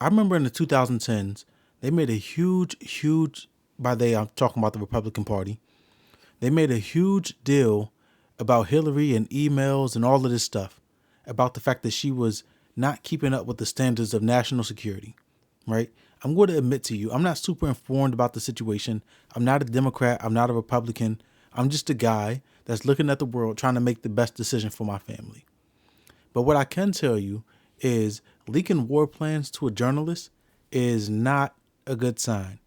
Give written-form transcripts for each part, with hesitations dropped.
I remember in the 2010s, they made a huge, by they, I'm talking about the Republican Party. They made a huge deal about Hillary and emails and all of this stuff, about the fact that she was not keeping up with the standards of national security, right? I'm going to admit to you, I'm not super informed about the situation. I'm not a Democrat. I'm not a Republican. I'm just a guy that's looking at the world trying to make the best decision for my family. But what I can tell you is leaking war plans to a journalist is not a good sign.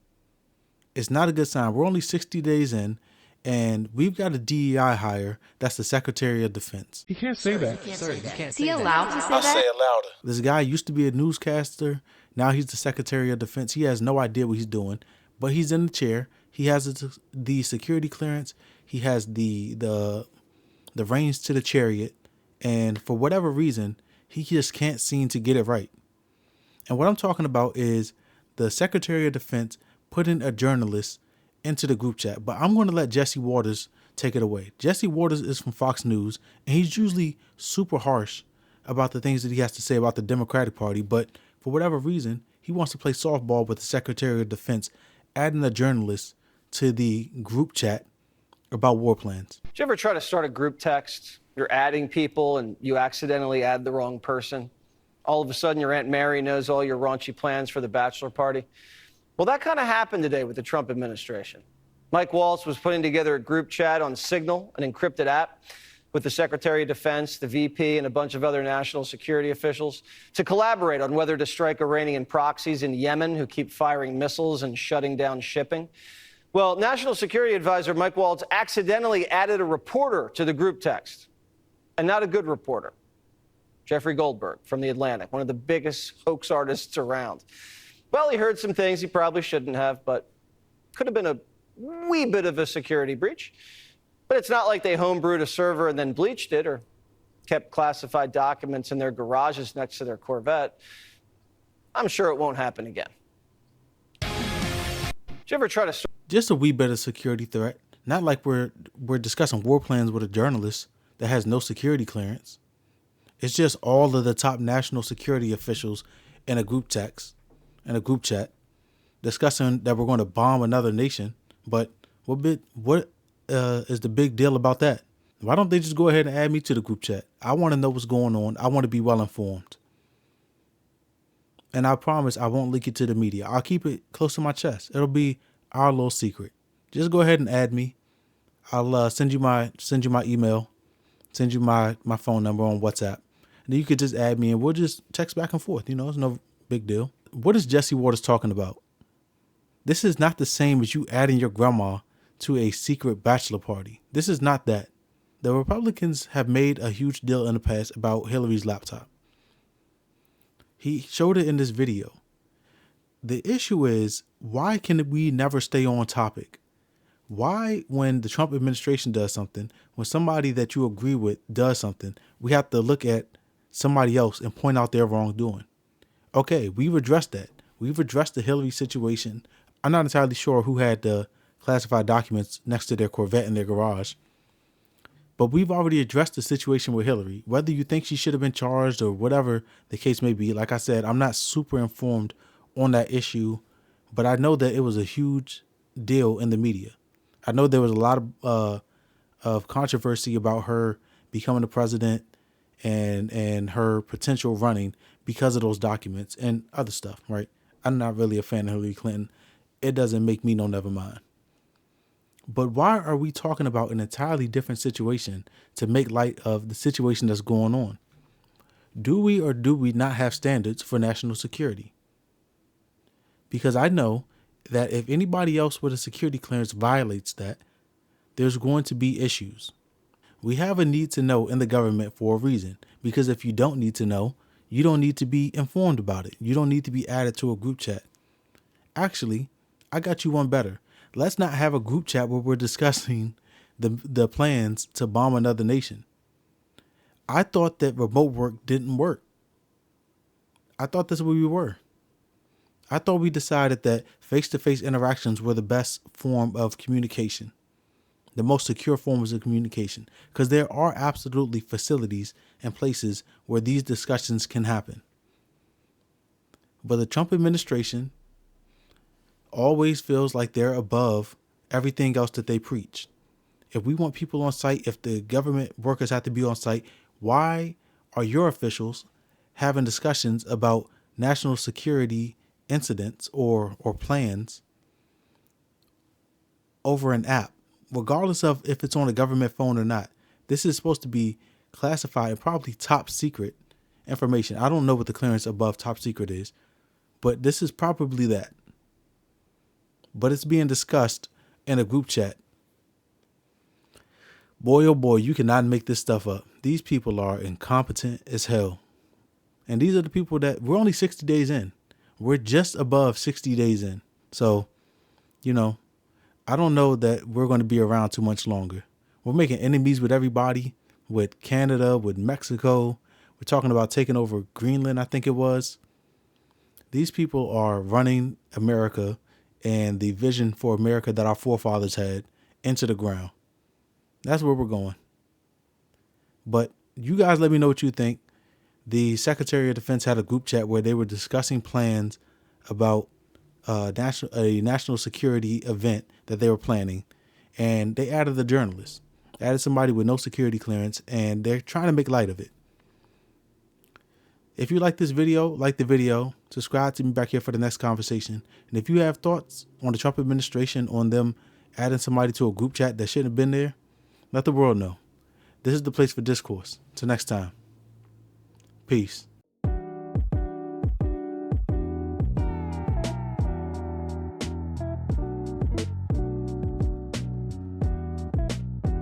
It's not a good sign. We're only 60 days in, and we've got a DEI hire that's the Secretary of Defense. You can't say that. Is he allowed to say I'll that? say it louder. This guy used to be a newscaster. Now he's the Secretary of Defense. He has no idea what he's doing, but he's in the chair. He has the security clearance. He has the reins to the chariot. And for whatever reason, he just can't seem to get it right. And what I'm talking about is the Secretary of Defense putting a journalist into the group chat. But I'm going to let Jesse Waters take it away. Jesse Waters is from Fox News, and he's usually super harsh about the things that he has to say about the Democratic Party. But for whatever reason, he wants to play softball with the Secretary of Defense, adding a journalist to the group chat about war plans. Did you ever try to start a group text? You're adding people and you accidentally add the wrong person. All of a sudden, your Aunt Mary knows all your raunchy plans for the bachelor party. Well, that kind of happened today with the Trump administration. Mike Waltz was putting together a group chat on Signal, an encrypted app, with the Secretary of Defense, the VP, and a bunch of other national security officials to collaborate on whether to strike Iranian proxies in Yemen who keep firing missiles and shutting down shipping. Well, National Security Advisor Mike Waltz accidentally added a reporter to the group text, and not a good reporter. Jeffrey Goldberg from The Atlantic, one of the biggest hoax artists around. Well, he heard some things he probably shouldn't have, but could have been a wee bit of a security breach. But it's not like they homebrewed a server and then bleached it or kept classified documents in their garages next to their Corvette. I'm sure it won't happen again. Did you ever try to... Just a wee bit of security threat. Not like we're discussing war plans with a journalist that has no security clearance. It's just all of the top national security officials in a group text, in a group chat, discussing that we're going to bomb another nation. But what is the big deal about that? Why don't they just go ahead and add me to the group chat? I want to know what's going on. I want to be well informed. And I promise I won't leak it to the media. I'll keep it close to my chest. It'll be our little secret. Just go ahead and add me. I'll send you my email, send you my phone number on WhatsApp. And then you could just add me and we'll just text back and forth. You know, it's no big deal. What is Jesse Waters talking about? This is not the same as you adding your grandma to a secret bachelor party. This is not that. The Republicans have made a huge deal in the past about Hillary's laptop. He showed it in this video. The issue is, why can we never stay on topic? Why, when the Trump administration does something, when somebody that you agree with does something, we have to look at somebody else and point out their wrongdoing? Okay, we've addressed that. We've addressed the Hillary situation. I'm not entirely sure who had the classified documents next to their Corvette in their garage. But we've already addressed the situation with Hillary. Whether you think she should have been charged or whatever the case may be, like I said, I'm not super informed on that issue, but I know that it was a huge deal in the media. I know there was a lot of controversy about her becoming the president and her potential running because of those documents and other stuff, right? I'm not really a fan of Hillary Clinton. It doesn't make me no never mind. But why are we talking about an entirely different situation to make light of the situation that's going on? Do we or do we not have standards for national security? Because I know that if anybody else with a security clearance violates that, there's going to be issues. We have a need to know in the government for a reason, because if you don't need to know, you don't need to be informed about it. You don't need to be added to a group chat. Actually, I got you one better. Let's not have a group chat where we're discussing the plans to bomb another nation. I thought that remote work didn't work. I thought that's where we were. I thought we decided that face-to-face interactions were the best form of communication, the most secure forms of communication, because there are absolutely facilities and places where these discussions can happen. But the Trump administration always feels like they're above everything else that they preach. If we want people on site, if the government workers have to be on site, why are your officials having discussions about national security incidents or plans over an app, regardless of if it's on a government phone or not? This is supposed to be classified and probably top secret information. I don't know what the clearance above top secret is, but this is probably that. But it's being discussed in a group chat. Boy, oh boy, you cannot make this stuff up. These people are incompetent as hell. And these are the people that we're only 60 days in. We're just above 60 days in. So, I don't know that we're going to be around too much longer. We're making enemies with everybody, with Canada, with Mexico. We're talking about taking over Greenland, I think it was. These people are running America and the vision for America that our forefathers had into the ground. That's where we're going. But you guys let me know what you think. The Secretary of Defense had a group chat where they were discussing plans about a national security event that they were planning. And they added a journalist, added somebody with no security clearance, and they're trying to make light of it. If you like this video, like the video, subscribe to me back here for the next conversation. And if you have thoughts on the Trump administration, on them adding somebody to a group chat that shouldn't have been there, let the world know. This is the place for discourse. Till next time. Peace.